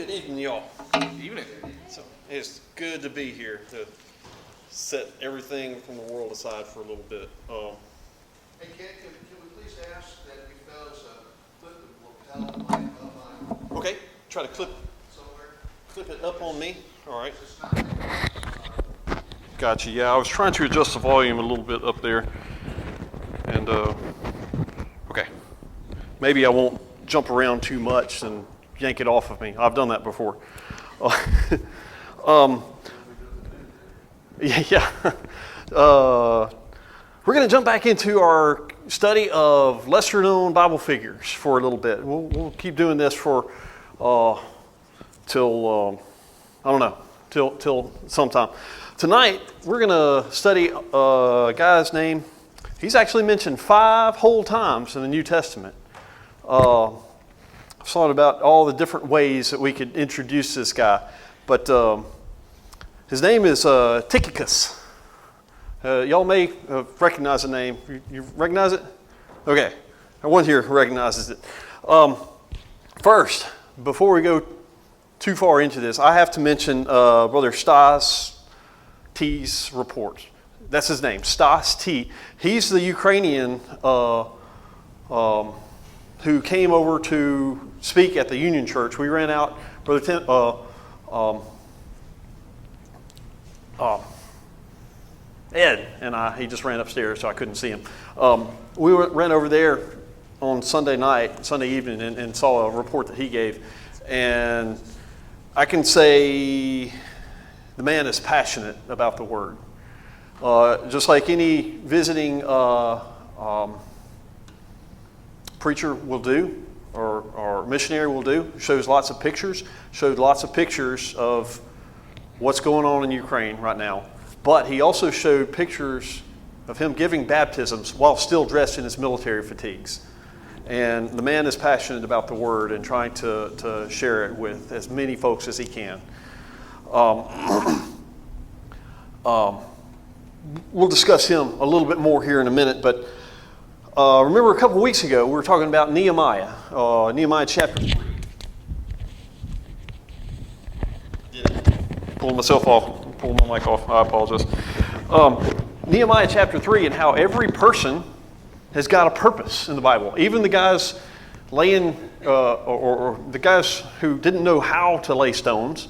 Good evening, y'all. Evening. So it's good to be here to set everything from the world aside for a little bit. Hey, Ken, can we please ask that you fellas put the lapel mic up on Okay, try to clip somewhere? it up on me. All right. It's not Gotcha. Yeah, I was trying to adjust the volume a little bit up there, and okay, maybe I won't jump around too much and yank it off of me. I've done that before. Yeah. We're going to jump back into our study of lesser-known Bible figures for a little bit. We'll keep doing this for till I don't know, till sometime. Tonight we're going to study a guy's name. He's actually mentioned 5 whole times in the New Testament. I've thought about all the different ways that we could introduce this guy, but his name is Tychicus. Y'all may recognize the name. You recognize it? Okay, one here recognizes it. First, before we go too far into this, I have to mention Brother Stas T's report. That's his name, Stas T. He's the Ukrainian who came over to speak at the Union Church. We ran out, Brother Tim, Ed and I, he just ran upstairs, so I couldn't see him. We ran over there on Sunday evening, and saw a report that he gave. And I can say the man is passionate about the Word. Just like any visiting preacher will do, or missionary will do, showed lots of pictures of what's going on in Ukraine right now. But he also showed pictures of him giving baptisms while still dressed in his military fatigues. And the man is passionate about the Word and trying to share it with as many folks as he can. We'll discuss him a little bit more here in a minute, but remember a couple of weeks ago we were talking about Nehemiah chapter 3. Pulling myself off, pulling my mic off, I apologize. Nehemiah chapter 3, and how every person has got a purpose in the Bible. Even the guys laying, or the guys who didn't know how to lay stones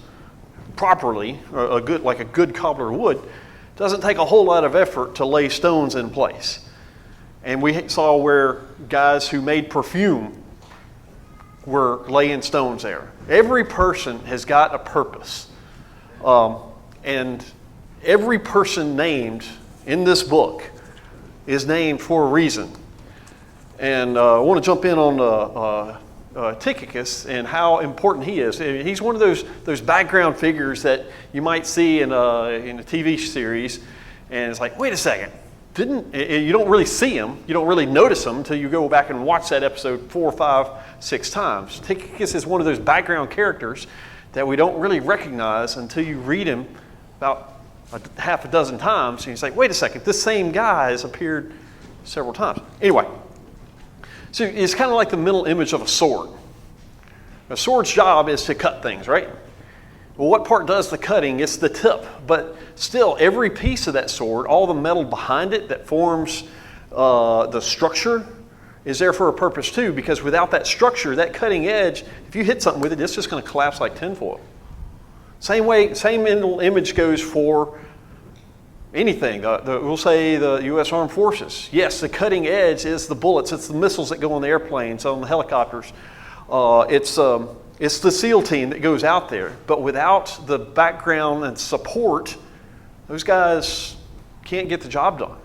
properly, like a good cobbler would, doesn't take a whole lot of effort to lay stones in place. And we saw where guys who made perfume were laying stones there. Every person has got a purpose. And every person named in this book is named for a reason. And I want to jump in on Tychicus and how important he is. He's one of those background figures that you might see in a TV series, and it's like, wait a second. You don't really see him, you don't really notice him until you go back and watch that episode 4, 5, 6 times. Tychicus is one of those background characters that we don't really recognize until you read him about half a dozen times, and you say, wait a second, this same guy has appeared several times. Anyway, so it's kind of like the mental image of a sword. A sword's job is to cut things, right? Well, what part does the cutting? It's the tip. But still, every piece of that sword, all the metal behind it that forms the structure, is there for a purpose too, because without that structure, that cutting edge, if you hit something with it, it's just going to collapse like tinfoil. Same mental image goes for anything. We'll say the U.S. Armed Forces. Yes, the cutting edge is the bullets. It's the missiles that go on the airplanes, on the helicopters. It's the SEAL team that goes out there. But without the background and support, those guys can't get the job done,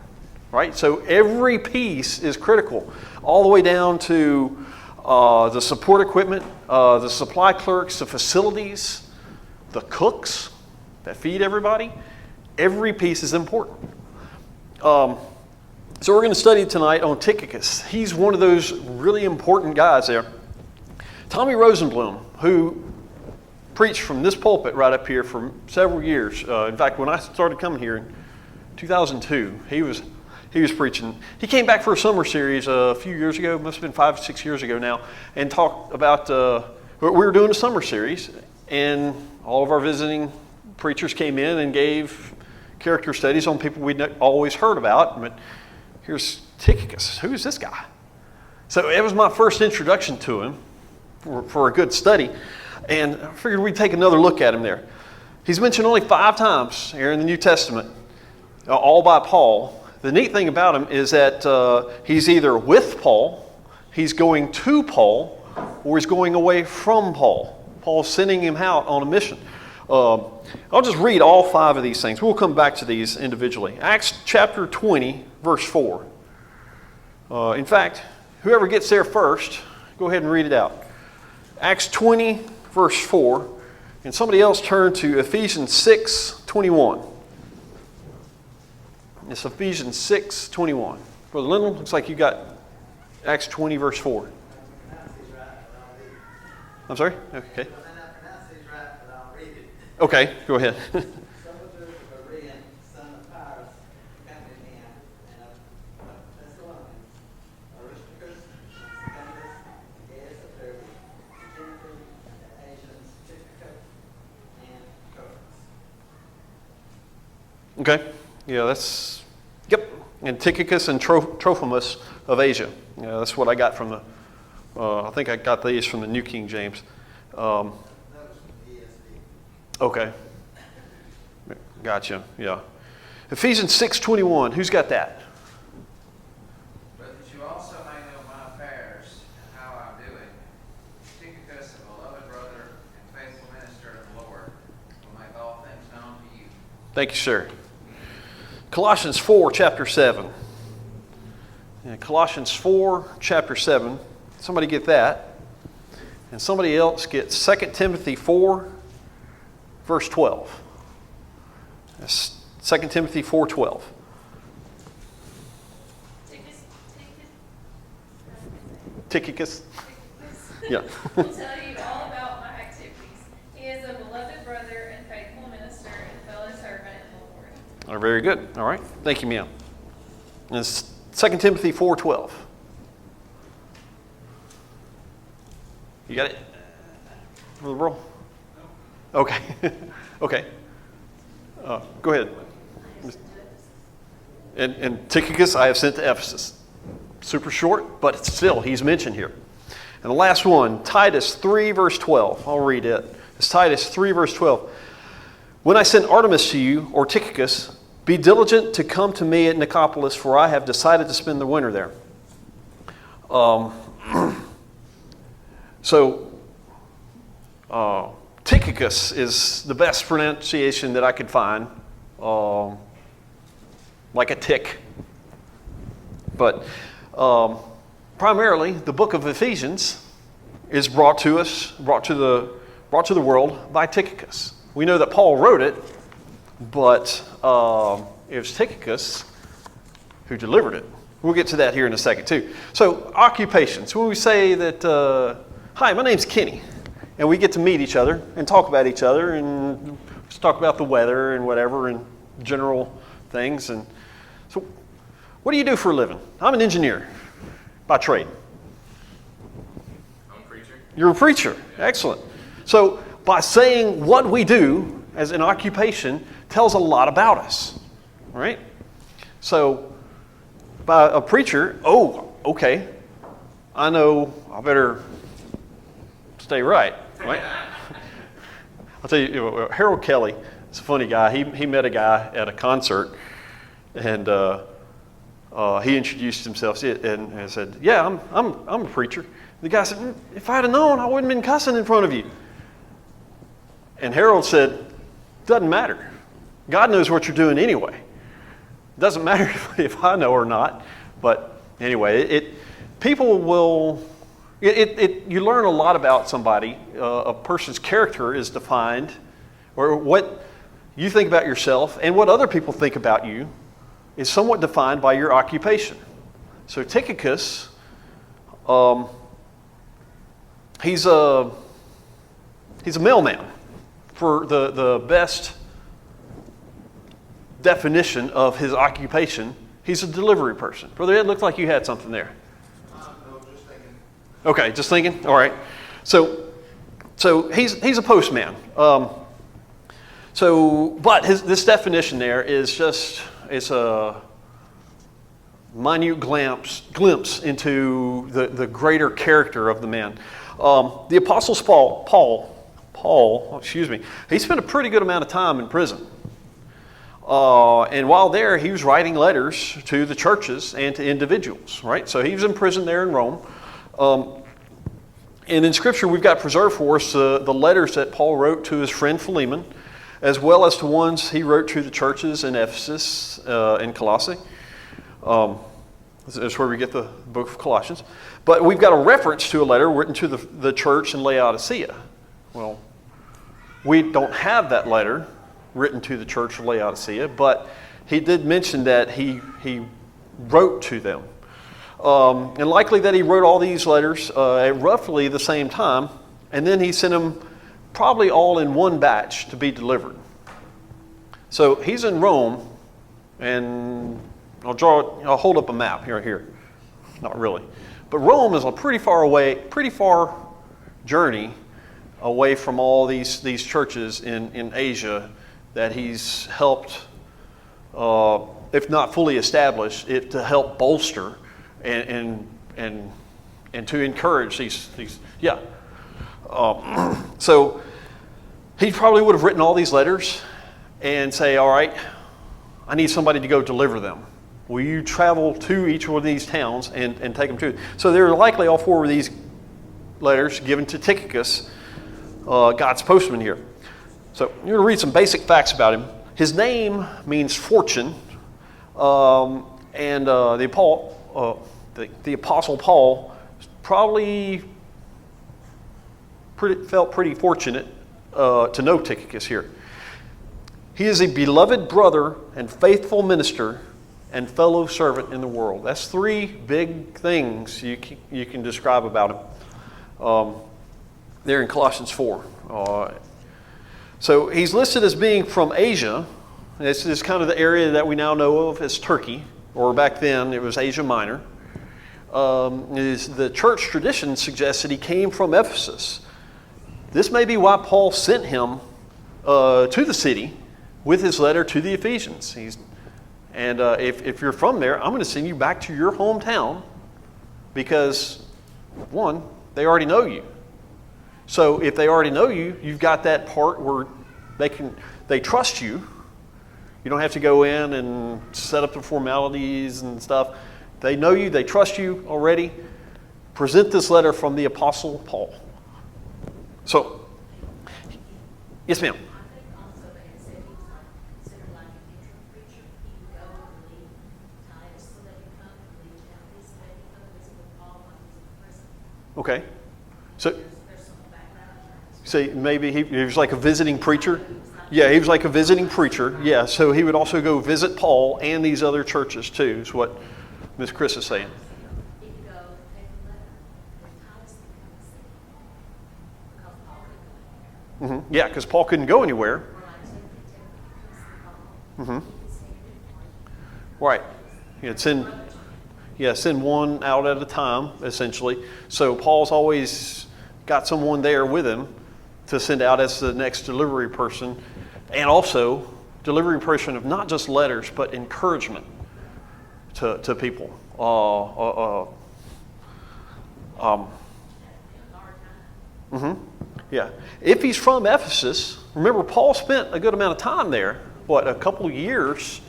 right? So every piece is critical, all the way down to the support equipment, the supply clerks, the facilities, the cooks that feed everybody. Every piece is important. So we're going to study tonight on Tychicus. He's one of those really important guys there. Tommy Rosenblum, who preached from this pulpit right up here for several years. In fact, when I started coming here in 2002, he was preaching. He came back for a summer series a few years ago, must have been 5 or 6 years ago now, and talked about, we were doing a summer series, And all of our visiting preachers came in and gave character studies on people we'd always heard about. But here's Tychicus. Who's this guy? So it was my first introduction to him for a good study. And I figured we'd take another look at him there. He's mentioned only 5 times here in the New Testament, all by Paul. The neat thing about him is that he's either with Paul, he's going to Paul, or he's going away from Paul. Paul's sending him out on a mission. I'll just read all 5 of these things. We'll come back to these individually. Acts chapter 20, verse 4. In fact, whoever gets there first, go ahead and read it out. Acts 20, verse 4. And somebody else turn to Ephesians 6, 21. It's Ephesians 6, 21. Brother Lindell, looks like you got Acts 20, verse 4. I'm sorry? Okay. Okay, go ahead. Okay, yeah, that's, yep. And Tychicus and Trophimus of Asia. Yeah, that's what I got from the, I think I got these from the New King James. Okay. Gotcha, yeah. Ephesians 6:21, who's got that? But that you also may know my affairs and how I'm doing. Tychicus, a beloved brother and faithful minister of the Lord, will make all things known to you. Thank you, sir. Colossians 4, chapter 7. Yeah, Colossians 4, chapter 7. Somebody get that. And somebody else get 2 Timothy 4, verse 12. That's 2 Timothy 4:12. Tychicus. Yeah. Will tell you all about my activities. He is a beloved brother and faithful minister and fellow servant in the Lord. Oh, very good. All right. Thank you, ma'am. And it's 2 Timothy 4:12. You got it? Brother Burl? Okay. Okay. Go ahead. And Tychicus I have sent to Ephesus. Super short, but still, he's mentioned here. And the last one, Titus 3, verse 12. I'll read it. It's Titus 3, verse 12. When I send Artemas to you, or Tychicus, be diligent to come to me at Nicopolis, for I have decided to spend the winter there. Tychicus is the best pronunciation that I could find, like a tick. But primarily, the book of Ephesians is brought to the world by Tychicus. We know that Paul wrote it, but it was Tychicus who delivered it. We'll get to that here in a second too. So occupations. When we say that, hi, my name's Kenny. And we get to meet each other and talk about each other and just talk about the weather and whatever and general things. And so, what do you do for a living? I'm an engineer by trade. I'm a preacher. You're a preacher. Excellent. So, by saying what we do as an occupation tells a lot about us, right? So, by a preacher, oh, okay, I know I better stay right. Right? I'll tell you, Harold Kelly is a funny guy. He met a guy at a concert, and he introduced himself and said, "Yeah, I'm a preacher." The guy said, "If I'd have known, I wouldn't have been cussing in front of you." And Harold said, "Doesn't matter. God knows what you're doing anyway. It doesn't matter if I know or not." But anyway, people will. You learn a lot about somebody. A person's character is defined, or what you think about yourself and what other people think about you is somewhat defined by your occupation. So Tychicus, he's a mailman. For the best definition of his occupation, he's a delivery person. Brother Ed, looked like you had something there. No, just thinking. Okay, just thinking? All right. So So he's a postman. But this definition there is just, it's a minute glimpse into the greater character of the man. The Apostle Paul, he spent a pretty good amount of time in prison. And while there, he was writing letters to the churches and to individuals, right? So he was in prison there in Rome. And in Scripture, we've got preserved for us the letters that Paul wrote to his friend Philemon, as well as the ones he wrote to the churches in Ephesus and Colossae. That's where we get the book of Colossians. But we've got a reference to a letter written to the church in Laodicea. Well, we don't have that letter written to the church of Laodicea, but he did mention that he wrote to them. And likely that he wrote all these letters at roughly the same time, and then he sent them probably all in one batch to be delivered. So he's in Rome, and I'll hold up a map here. Not really. But Rome is a pretty far journey away from all these churches in Asia that he's helped, if not fully establish, it to help bolster and to encourage these. So he probably would have written all these letters and say, all right, I need somebody to go deliver them. Will you travel to each one of these towns and take them to? So they're likely all four of these letters given to Tychicus, God's postman here. So you're going to read some basic facts about him. His name means fortune, and the Apostle Paul probably felt pretty fortunate to know Tychicus here. He is a beloved brother and faithful minister and fellow servant in the world. That's three big things you can describe about him there in Colossians 4. So he's listed as being from Asia. This is kind of the area that we now know of as Turkey, or back then it was Asia Minor. The church tradition suggests that he came from Ephesus. This may be why Paul sent him to the city with his letter to the Ephesians. If you're from there, I'm going to send you back to your hometown because, one, they already know you. So if they already know you, you've got that part where they trust you. You don't have to go in and set up the formalities and stuff. They know you, they trust you already. Present this letter from the Apostle Paul. So, yes, ma'am. Okay. So maybe he was like a visiting preacher? Yeah, he was like a visiting preacher. Yeah, so he would also go visit Paul and these other churches too, is what Miss Chris is saying. Mm-hmm. Yeah, because Paul couldn't go anywhere. Mm-hmm. Right. He'd send one out at a time, essentially. So Paul's always got someone there with him to send out as the next delivery person, and also delivery person of not just letters, but encouragement to people. Yeah. If he's from Ephesus, remember Paul spent a good amount of time there, a couple of years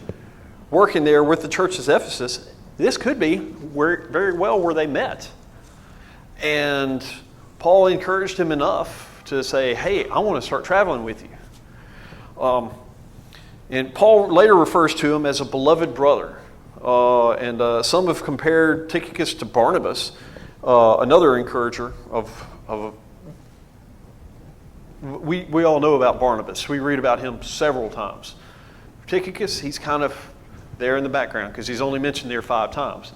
working there with the churches of Ephesus. This could be very well where they met. And Paul encouraged him enough to say, hey, I want to start traveling with you. And Paul later refers to him as a beloved brother. And some have compared Tychicus to Barnabas, another encourager of we all know about Barnabas. We read about him several times. Tychicus, he's kind of there in the background because he's only mentioned there 5 times.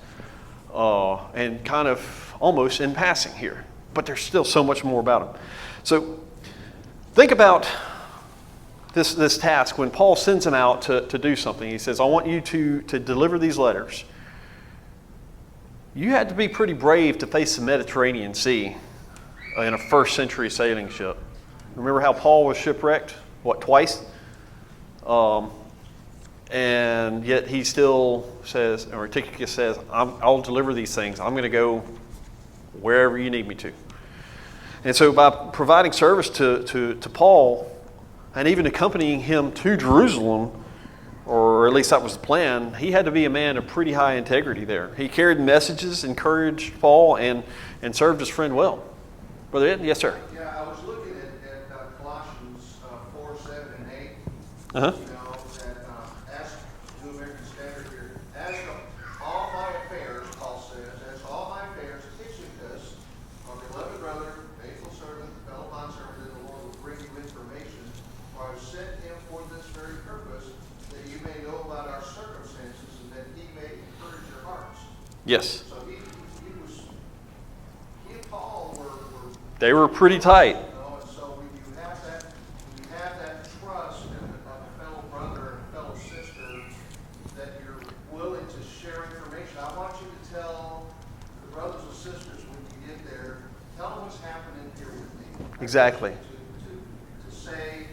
And kind of almost in passing here. But there's still so much more about him. So think about this task when Paul sends him out to do something. He says, I want you to deliver these letters. You had to be pretty brave to face the Mediterranean Sea in a first century sailing ship. Remember how Paul was shipwrecked, twice? And yet he still says, or Tychicus says, I'll deliver these things. I'm going to go wherever you need me to. And so by providing service to Paul and even accompanying him to Jerusalem, or at least that was the plan, he had to be a man of pretty high integrity there. He carried messages, encouraged Paul, and served his friend well. Brother Ed? Yes, sir. Yeah, I was looking at Colossians 4, 7, and 8. Uh-huh. You know, that as New American Standard here, as to all my affairs, Paul says, as to all my affairs, Tychicus, our beloved brother, faithful servant, fellow bondservant in the Lord, will bring you information, for I have sent him for this very purpose, that you may know about our circumstances, and that he may encourage your hearts. Yes. So he and Paul were They were pretty tight. you know, and so when you have that trust in a fellow brother and a fellow sister, that you're willing to share information. I want you to tell the brothers and sisters when you get there, tell them what's happening here with me. Exactly. To say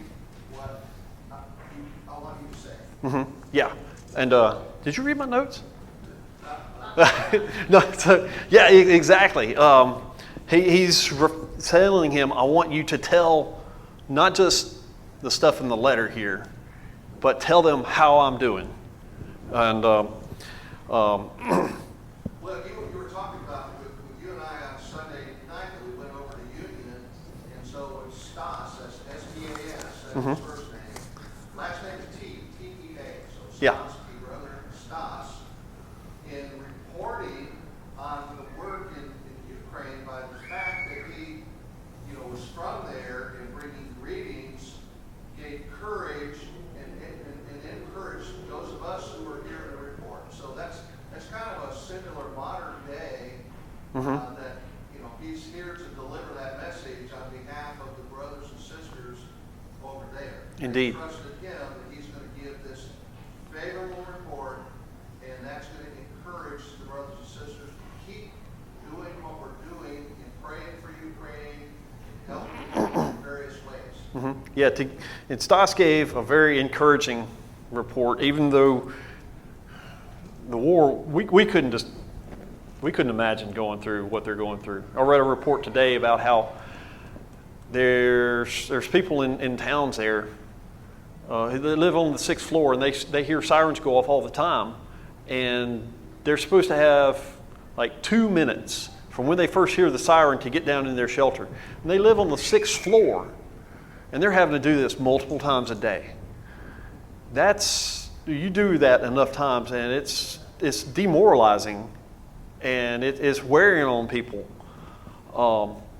what I want you to say. Mm-hmm. Yeah. And did you read my notes? No. So, yeah, exactly. He's telling him, I want you to tell not just the stuff in the letter here, but tell them how I'm doing. And Well, you were talking about with you and I on Sunday night that we went over to Union, and so it's Stas, that's S-T-A-S, that's his first name. Last name is T-E-A, so Yeah. Stas, brother Stas, in reporting on the work in Ukraine by the fact that he, was from there and bringing greetings, gave courage and encouraged those of us who were here to report. So that's kind of a similar modern day that he's here to deliver that message on behalf of the brothers and sisters over there. Indeed. They trusted him that he's going to give this favorable report, and that's going to encourage the brothers and sisters to keep doing what we're doing and praying for Ukraine and helping in various ways. mm-hmm. Yeah, and Stas gave a very encouraging report, even though the war, we couldn't imagine going through what they're going through. I read a report today about how there's people in towns there they live on the 6th floor, and they hear sirens go off all the time, and they're supposed to have like 2 minutes from when they first hear the siren to get down in their shelter. And they live on the 6th floor, and they're having to do this multiple times a day. You do that enough times, and it's demoralizing, and it is wearing on people.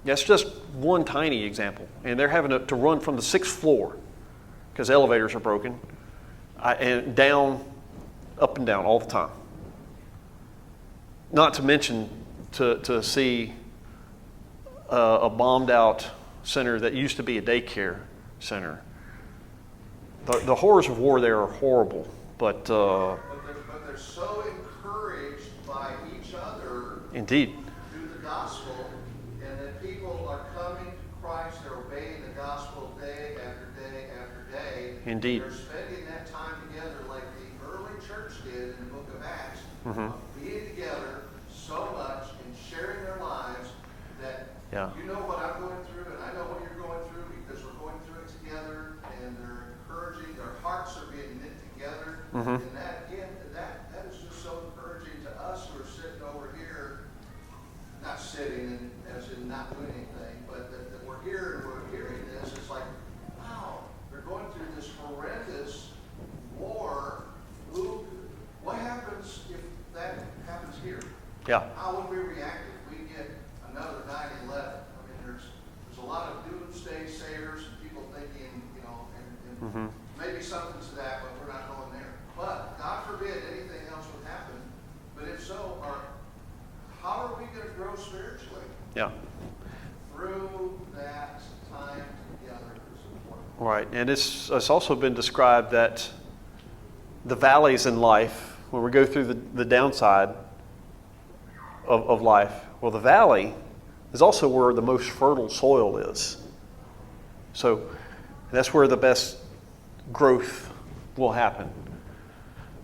That's just one tiny example, and they're having to run from the 6th floor because elevators are broken, and down, up and down all the time. Not to mention to see a bombed out center that used to be a daycare center. The horrors of war there are horrible, but But they're so encouraged by each other indeed. through the gospel, and that people are coming to Christ, they're obeying the gospel day after day after day. Indeed. They're spending that time together like the early church did in the book of Acts, Mhm. being together so much and sharing their lives that Yeah. you know what I'm going through and I know what you're going through because we're going through it together, and they're encouraging, their hearts are being knit together. Mhm. And that, again, that is just so encouraging to us who are sitting over here, not sitting as in not doing anything, but that we're here and we're hearing this. It's like, wow, they're going through this horrendous war. What happens if that happens here? Yeah. How would we react if we get another 9/11? I mean, there's a lot of doomsday sayers and people thinking, and Mhm. maybe something to that, but we're not going there. But God forbid anything else would happen. But if so, how are we going to grow spiritually Yeah. through that time together is important. Right, and it's also been described that the valleys in life, when we go through the downside of life, well, the valley is also where the most fertile soil is. So that's where the best growth will happen.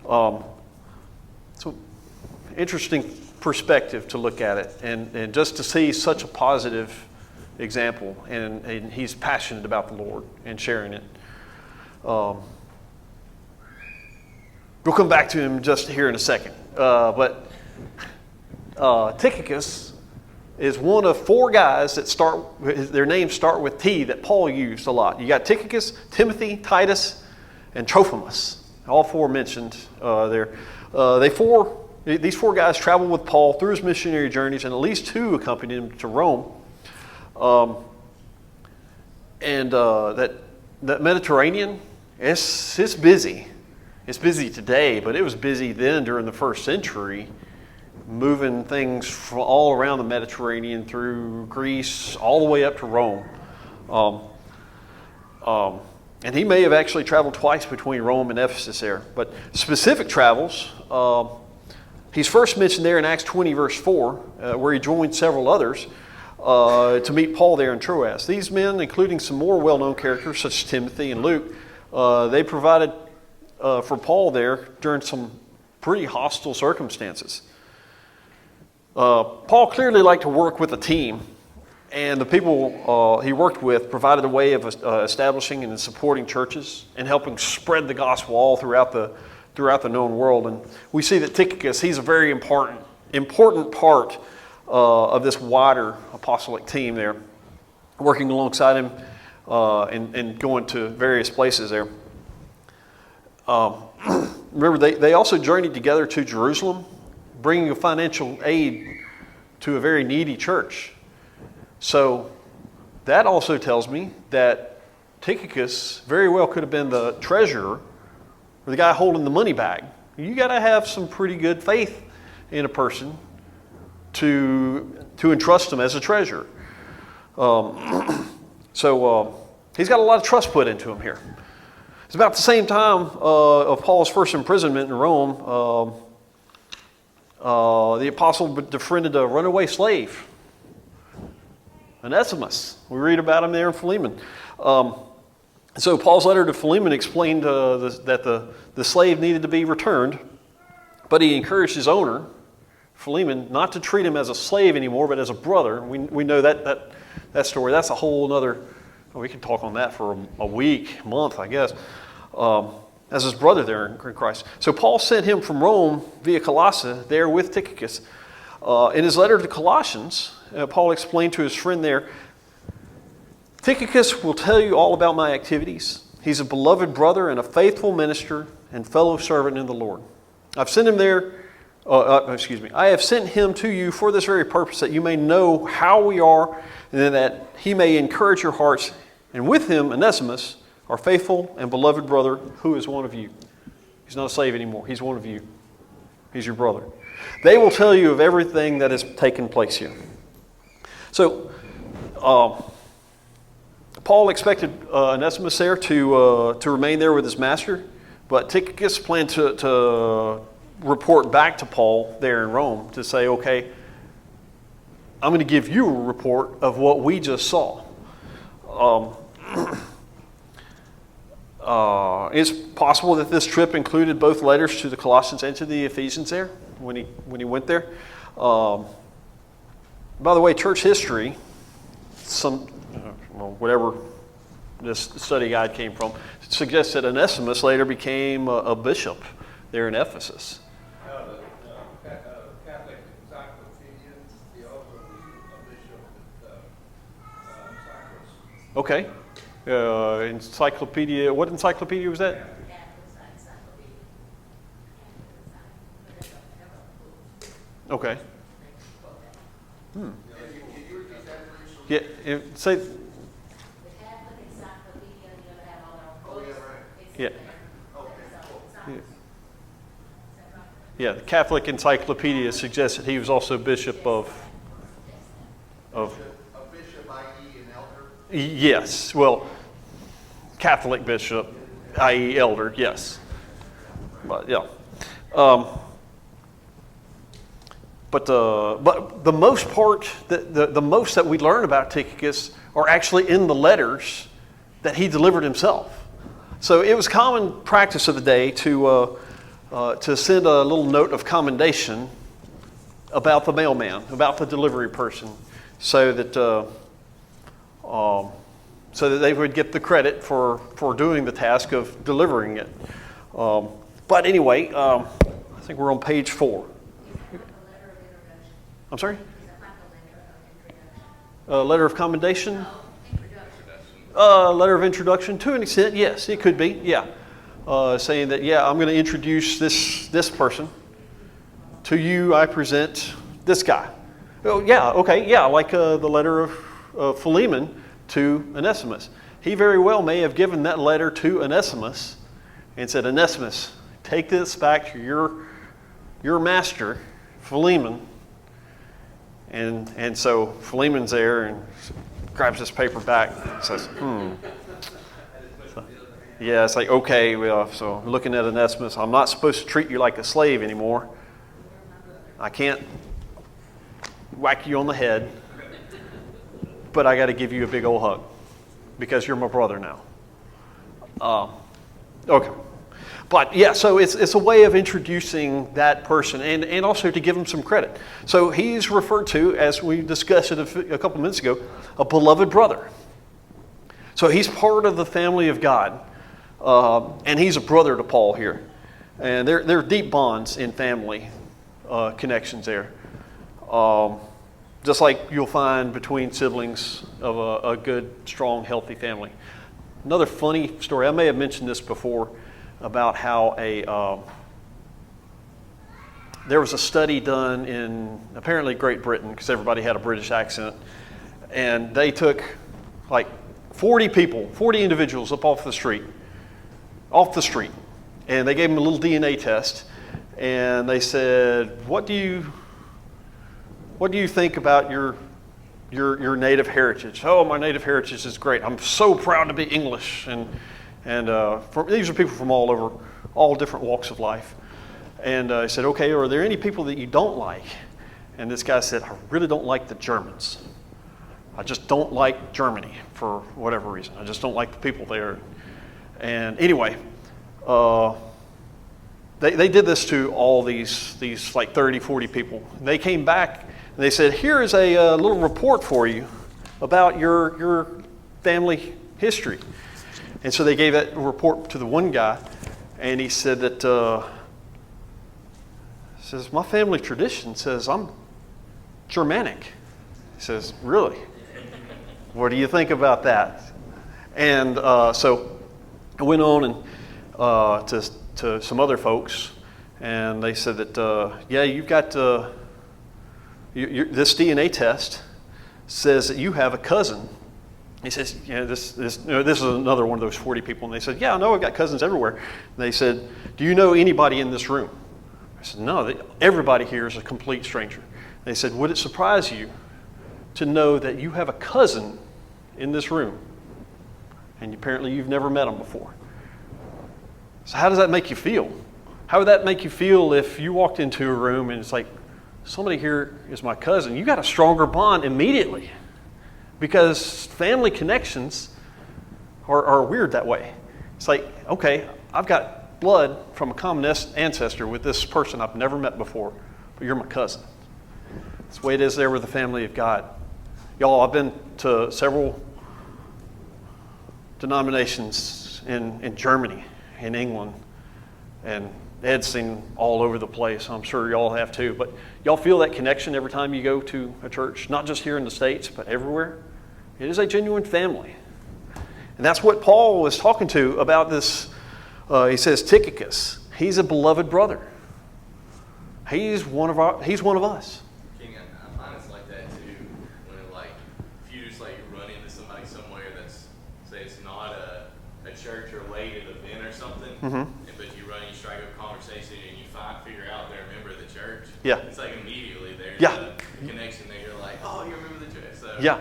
So interesting perspective to look at it, and just to see such a positive example, and he's passionate about the Lord and sharing it. We'll come back to him just here in a second. But Tychicus is one of 4 guys that their names start with T that Paul used a lot. You got Tychicus, Timothy, Titus, and Trophimus. All 4 mentioned there. These 4 guys traveled with Paul through his missionary journeys, and at least 2 accompanied him to Rome. That Mediterranean, it's busy. It's busy today, but it was busy then during the first century, moving things from all around the Mediterranean through Greece all the way up to Rome. And he may have actually traveled twice between Rome and Ephesus there. But specific travels, he's first mentioned there in Acts 20, verse 4, where he joined several others to meet Paul there in Troas. These men, including some more well-known characters such as Timothy and Luke, they provided for Paul there during some pretty hostile circumstances. Paul clearly liked to work with a team, and the people he worked with provided a way of establishing and supporting churches and helping spread the gospel all throughout the known world. And we see that Tychicus, he's a very important part of this wider apostolic team there, working alongside him and going to various places there. Remember, they also journeyed together to Jerusalem, bringing a financial aid to a very needy church. So that also tells me that Tychicus very well could have been the treasurer or the guy holding the money bag. You got to have some pretty good faith in a person to entrust him as a treasurer. So he's got a lot of trust put into him here. It's about the same time of Paul's first imprisonment in Rome. The apostle befriended a runaway slave, Onesimus. We read about him there in Philemon. So Paul's letter to Philemon explained that the slave needed to be returned, but he encouraged his owner, Philemon, not to treat him as a slave anymore, but as a brother. We know that story. That's a whole other. We can talk on that for a week, month, I guess, as his brother there in Christ. So Paul sent him from Rome via Colossae there with Tychicus. In his letter to Colossians, Paul explained to his friend there, Tychicus will tell you all about my activities. He's a beloved brother and a faithful minister and fellow servant in the Lord. I've sent him there. I have sent him to you for this very purpose, that you may know how we are, and that he may encourage your hearts. And with him, Onesimus, our faithful and beloved brother, who is one of you. He's not a slave anymore. He's one of you. He's your brother. They will tell you of everything that has taken place here. So, Paul expected Onesimus there to remain there with his master, but Tychicus planned to report back to Paul there in Rome to say, okay, I'm going to give you a report of what we just saw. It's possible that this trip included both letters to the Colossians and to the Ephesians there when he went there. By the way, church history, whatever this study guide came from, suggests that Onesimus later became a bishop there in Ephesus. The Catholic Encyclopedia, the author was a bishop at Cyprus. Okay. Encyclopedia, what encyclopedia was that? Okay. Yeah, say. The Catholic Encyclopedia, you know, have all our books. Yeah. Yeah. Yeah, the Catholic Encyclopedia suggests that he was also bishop of. A bishop, i.e. an elder? Yes, well, Catholic bishop, i.e. elder, yes. But yeah. But But the most part, the most that we learn about Tychicus are actually in the letters that he delivered himself. So it was common practice of the day to send a little note of commendation about the mailman, about the delivery person, so that they would get the credit for doing the task of delivering it. But anyway, I think we're on page 4. I'm sorry? A letter of commendation? Letter of introduction, to an extent, yes, it could be, yeah. Saying that, yeah, I'm going to introduce this person. To you, I present this guy. Oh, yeah, okay, yeah, like the letter of Philemon to Onesimus. He very well may have given that letter to Onesimus and said, Onesimus, take this back to your master, Philemon. And so Philemon's there and grabs this paper back and says, yeah, it's like, okay, well, so looking at Onesimus, I'm not supposed to treat you like a slave anymore. I can't whack you on the head, but I got to give you a big old hug because you're my brother now. Okay. But yeah, so it's a way of introducing that person and also to give him some credit. So he's referred to, as we discussed it a couple minutes ago, a beloved brother. So he's part of the family of God, and he's a brother to Paul here. And there are deep bonds in family connections there, just like you'll find between siblings of a good, strong, healthy family. Another funny story, I may have mentioned this before, about how there was a study done in apparently Great Britain, because everybody had a British accent, and they took like 40 individuals up off the street, and they gave them a little DNA test, and they said, what do you think about your native heritage? Oh, my native heritage is great. I'm so proud to be English. And these are people from all over, all different walks of life. And I said, okay, are there any people that you don't like? And this guy said, I really don't like the Germans. I just don't like Germany for whatever reason. I just don't like the people there. And anyway, they did this to all these like 30, 40 people. And they came back and they said, here is a little report for you about your family history. And so they gave that report to the one guy, and he said that, says, my family tradition says I'm Germanic. He says, really? What do you think about that? And so I went on and to some other folks, and they said that, yeah, you've got this DNA test says that you have a cousin. He says, yeah, this is another one of those 40 people. And they said, yeah, I know, I've got cousins everywhere. And they said, do you know anybody in this room? I said, no, everybody here is a complete stranger. They said, would it surprise you to know that you have a cousin in this room? And apparently you've never met him before. So how does that make you feel? How would that make you feel if you walked into a room and it's like, somebody here is my cousin? You got a stronger bond immediately. Because family connections are weird that way. It's like, okay, I've got blood from a common ancestor with this person I've never met before, but you're my cousin. That's the way it is there with the family of God. Y'all, I've been to several denominations in Germany, in England, and Ed's seen all over the place. I'm sure y'all have too. But y'all feel that connection every time you go to a church, not just here in the States, but everywhere. It is a genuine family. And that's what Paul was talking to about this. He says, Tychicus, he's a beloved brother. He's one of us. King, I find it's like that too. When if you just run into somebody somewhere that's, say it's not a church or related event or something, but you strike up a conversation and you figure out they're a member of the church. Yeah. It's like immediately there's Yeah. a connection there. You're like, oh, you're a member of the church. So Yeah.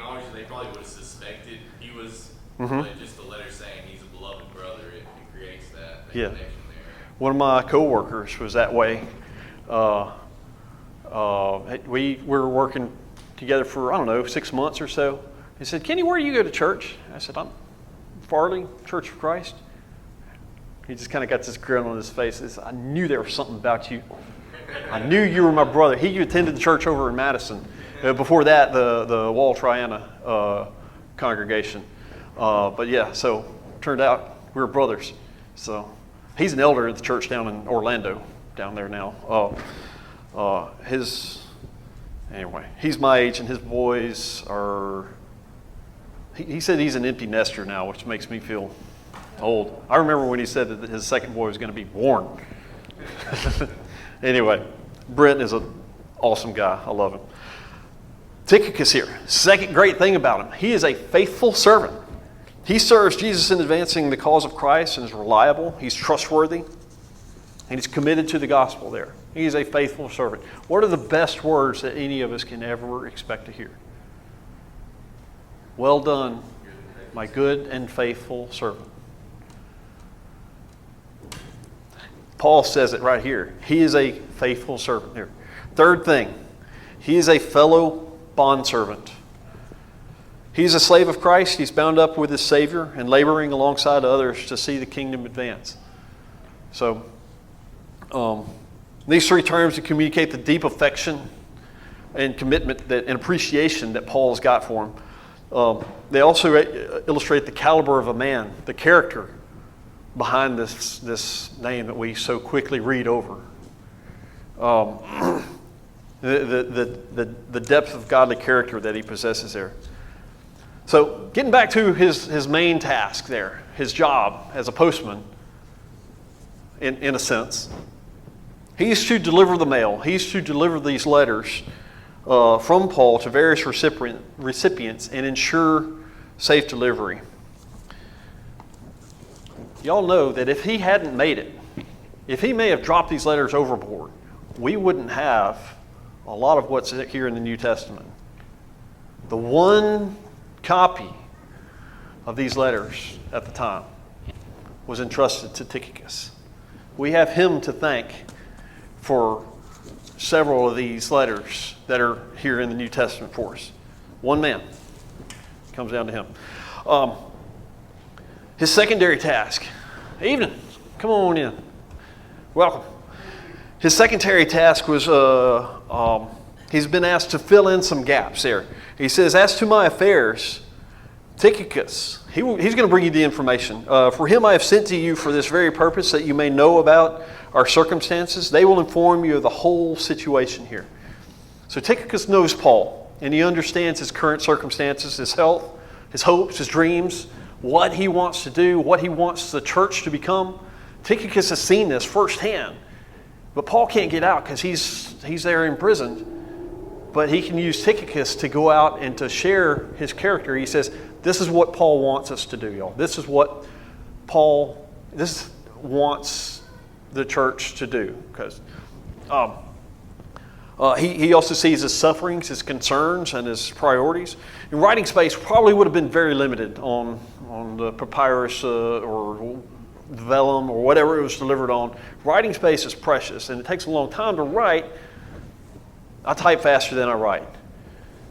Obviously they probably would have suspected he was, but just the letter saying he's a beloved brother, it creates that Yeah. connection there. One of my coworkers was that way. We were working together for, I don't know, 6 months or so. He said, Kenny, where do you go to church? I said, I'm Farley, Church of Christ. He just kind of got this grin on his face. He said, I knew there was something about you. I knew you were my brother. He attended the church over in Madison. Before that, the Wall Triana congregation. But yeah, so turned out we were brothers. So he's an elder at the church down in Orlando, down there now. Anyway, he's my age, and his boys are. He said he's an empty nester now, which makes me feel old. I remember when he said that his second boy was going to be born. Anyway, Brent is an awesome guy. I love him. Tychicus here. Second great thing about him, he is a faithful servant. He serves Jesus in advancing the cause of Christ and is reliable. He's trustworthy, and he's committed to the gospel there. He's a faithful servant. What are the best words that any of us can ever expect to hear? Well done, my good and faithful servant. Paul says it right here. He is a faithful servant here. Third thing, he is a fellow bondservant. He's a slave of Christ. He's bound up with his Savior and laboring alongside others to see the kingdom advance. So, these three terms to communicate the deep affection and commitment and appreciation that Paul has got for him. They also illustrate the caliber of a man, the character behind this name that we so quickly read over. The depth of godly character that he possesses there. So getting back to his main task there, his job as a postman, in a sense, he's to deliver the mail. He's to deliver these letters from Paul to various recipients and ensure safe delivery. Y'all know that if he hadn't made it, if he may have dropped these letters overboard, we wouldn't have a lot of what's here in the New Testament. The one copy of these letters at the time was entrusted to Tychicus. We have him to thank for several of these letters that are here in the New Testament for us. One man. It comes down to him. His secondary task. Evening. Come on in. Welcome. His secondary task was he's been asked to fill in some gaps there. He says, as to my affairs, Tychicus, he's going to bring you the information. For him I have sent to you for this very purpose, that you may know about our circumstances. They will inform you of the whole situation here. So Tychicus knows Paul, and he understands his current circumstances, his health, his hopes, his dreams, what he wants to do, what he wants the church to become. Tychicus has seen this firsthand. But Paul can't get out because he's there imprisoned. But he can use Tychicus to go out and to share his character. He says, this is what Paul wants us to do, y'all. This is what this wants the church to do. Because he also sees his sufferings, his concerns, and his priorities. And writing space probably would have been very limited on the papyrus or vellum or whatever it was delivered on. Writing space is precious, and it takes a long time to write. I type faster than I write,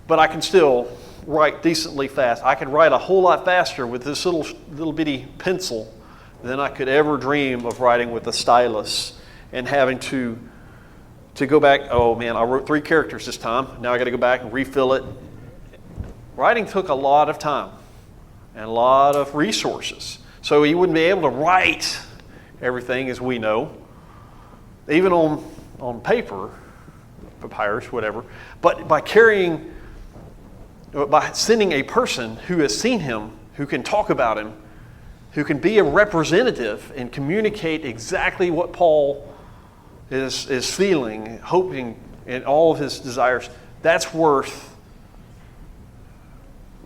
but I can still write decently fast. I could write a whole lot faster with this little bitty pencil than I could ever dream of writing with a stylus and having to go back. Oh man, I wrote 3 characters this time. Now I got to go back and refill it. Writing took a lot of time and a lot of resources. So he wouldn't be able to write everything as we know, even on paper, papyrus, whatever. But by sending a person who has seen him, who can talk about him, who can be a representative and communicate exactly what Paul is feeling, hoping, and all of his desires, that's worth.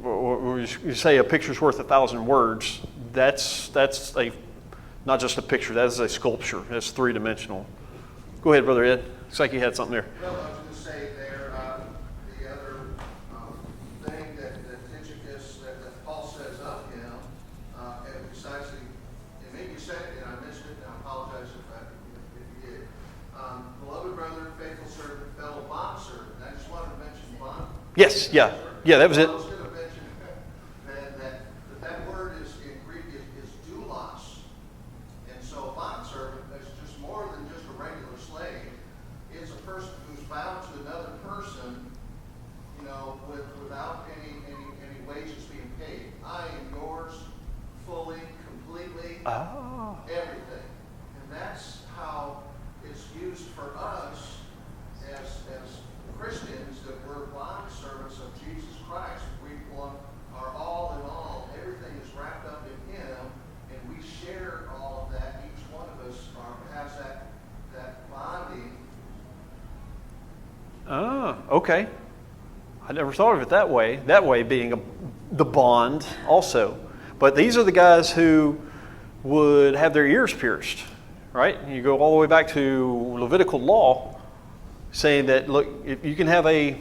You say a picture's worth 1,000 words. That's not just a picture. That is a sculpture. That's 3-dimensional. Go ahead, Brother Ed. Looks like you had something there. Well, I was going to say there, the other thing that Tychicus, that Paul says of him, and precisely, and maybe you said it and I missed it, and I apologize if you did. Beloved brother, faithful servant, fellow bond Yes, yeah. Yeah, that was it. I was going to mention that word is in Greek is doulos. And so a bondservant is just more than just a regular slave. It's a person who's bound to another person, without any wages being paid. I am yours fully, completely, everything. And that's how it's used for us as Christians, that we're bond servants of Jesus Christ. We are all in all. Everything is wrapped up in Him, and we share all of that. Each one of us has that bonding. Okay. I never thought of it that way. That way being the bond also. But these are the guys who would have their ears pierced, right? You go all the way back to Levitical law, saying that, look, if you can have a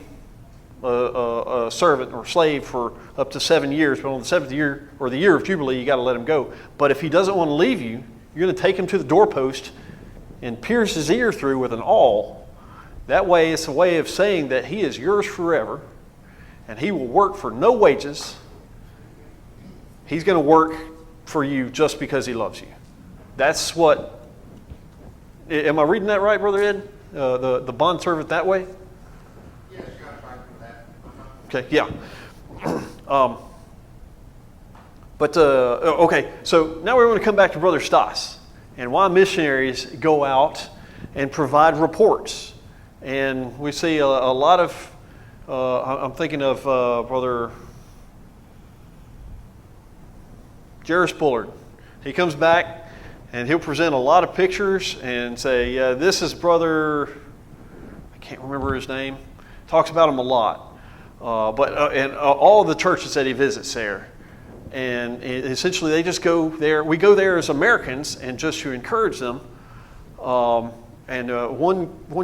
servant or slave for up to 7 years, but on the 7th year or the year of Jubilee, you got to let him go. But if he doesn't want to leave you, you're going to take him to the doorpost and pierce his ear through with an awl. That way, it's a way of saying that he is yours forever, and he will work for no wages. He's going to work for you just because he loves you. That's what. Am I reading that right, Brother Ed? The bondservant that way? Yes, you got it right for that. Okay, yeah. Okay, so now we want to come back to Brother Stas and why missionaries go out and provide reports. And we see a lot of, I'm thinking of Brother Jairus Bullard. He comes back and he'll present a lot of pictures and say, this is Brother, I can't remember his name, talks about him a lot. And all the churches that he visits there. And essentially they just go there. We go there as Americans and just to encourage them. One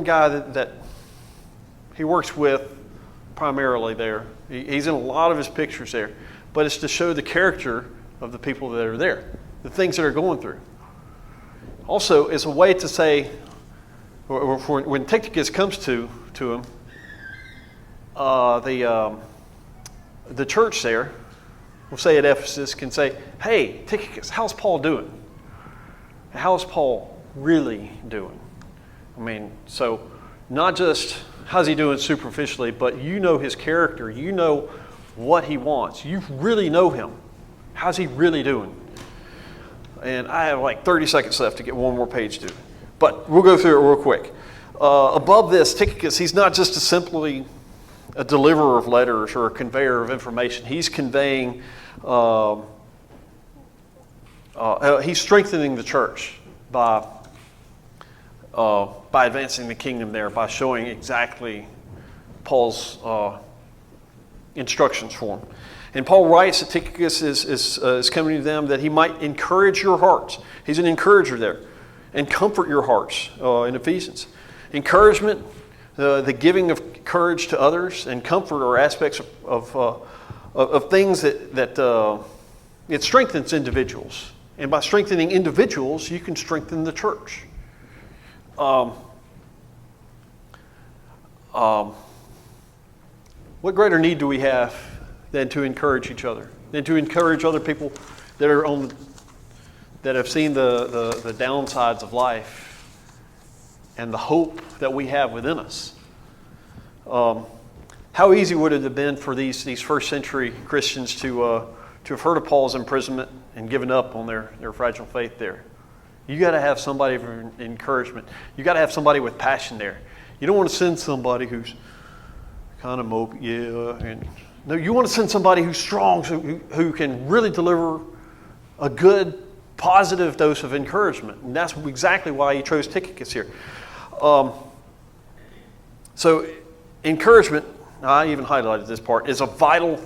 guy that he works with primarily there, he's in a lot of his pictures there, but it's to show the character of the people that are there, the things that are going through. Also, it's a way to say, when Tychicus comes to him, the church there, we'll say at Ephesus, can say, hey, Tychicus, how's Paul doing? How's Paul really doing? I mean, so not just how's he doing superficially, but you know his character. You know what he wants. You really know him. How's he really doing? And I have like 30 seconds left to get one more page to. But we'll go through it real quick. Above this, Tychicus, he's not just simply a deliverer of letters or a conveyor of information. He's conveying, he's strengthening the church by advancing the kingdom there, by showing exactly Paul's instructions for him. And Paul writes that Tychicus is coming to them that he might encourage your hearts. He's an encourager there. And comfort your hearts in Ephesians. Encouragement, the giving of courage to others, and comfort are aspects of things that it strengthens individuals. And by strengthening individuals, you can strengthen the church. What greater need do we have than to encourage each other, than to encourage other people that are that have seen the downsides of life and the hope that we have within us? How easy would it have been for these first century Christians to have heard of Paul's imprisonment and given up on their fragile faith there? You got to have somebody of encouragement. You got to have somebody with passion there. You don't want to send somebody who's kind of mopey, no, you want to send somebody who's strong, who can really deliver a good, positive dose of encouragement. And that's exactly why he chose Tychicus here. So encouragement, I even highlighted this part, is a vital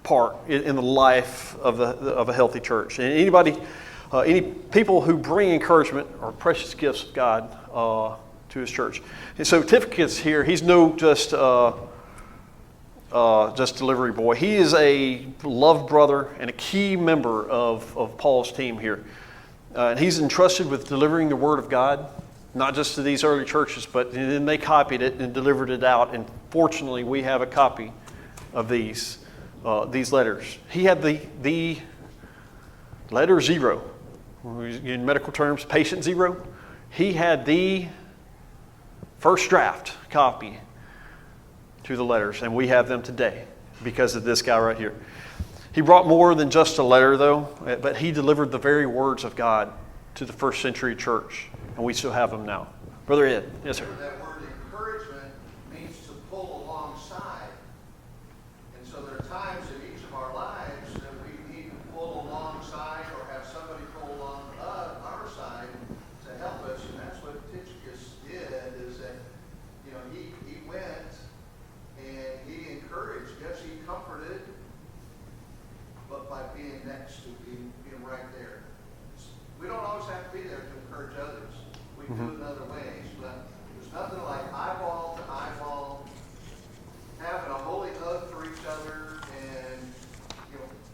part in the life of a healthy church. And any people who bring encouragement are precious gifts of God to His church. And so Tychicus here, he's no just delivery boy. He is a loved brother and a key member of Paul's team here. And he's entrusted with delivering the Word of God not just to these early churches, but then they copied it and delivered it out. And fortunately, we have a copy of these letters. He had the letter zero, in medical terms, patient zero. He had the first draft copy to the letters, and we have them today because of this guy right here. He brought more than just a letter, though, but he delivered the very words of God to the first century church, and we still have them now. Brother Ed, yes, sir. That word encouragement means to pull alongside. And so there are times in each of our lives that we need to pull alongside or have somebody pull along our side to help us. And that's what Tychicus did, is that, he went and he encouraged. Yes, he comforted, but by being next to, being right there. We don't always have to be there to encourage others. We can do it in other ways, but there's nothing like eyeball to eyeball, having a holy hug for each other, and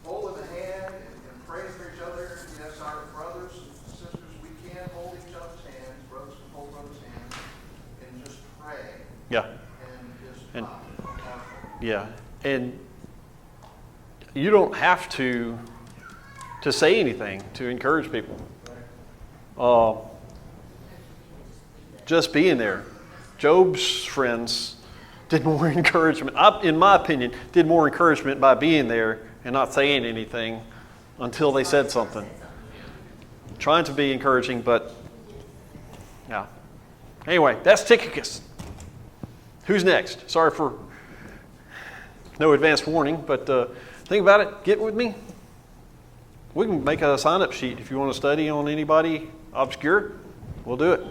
holding the hand and praying for each other. Yes, our brothers and sisters, we can hold each other's hands. Brothers can hold brothers' hands and just pray. Yeah. And just And- powerful. Yeah. And you don't have to say anything to encourage people. Just being there. Job's friends did more encouragement, in my opinion, did more encouragement by being there and not saying anything until they said something. Trying to be encouraging, but yeah. Anyway, that's Tychicus. Who's next? Sorry for no advance warning, but think about it. Get with me. We can make a sign-up sheet if you want to study on anybody obscure. We'll do it.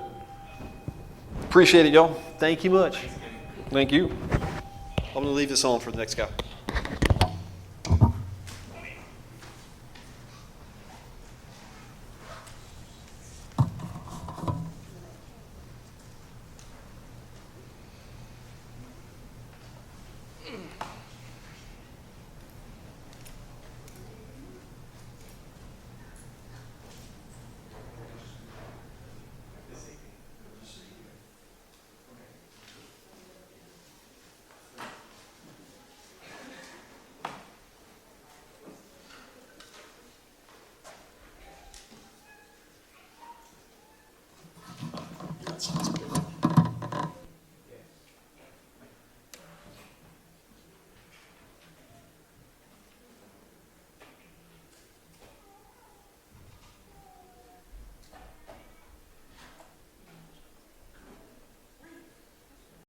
Appreciate it, y'all. Thank you much. Thank you. I'm going to leave this on for the next guy.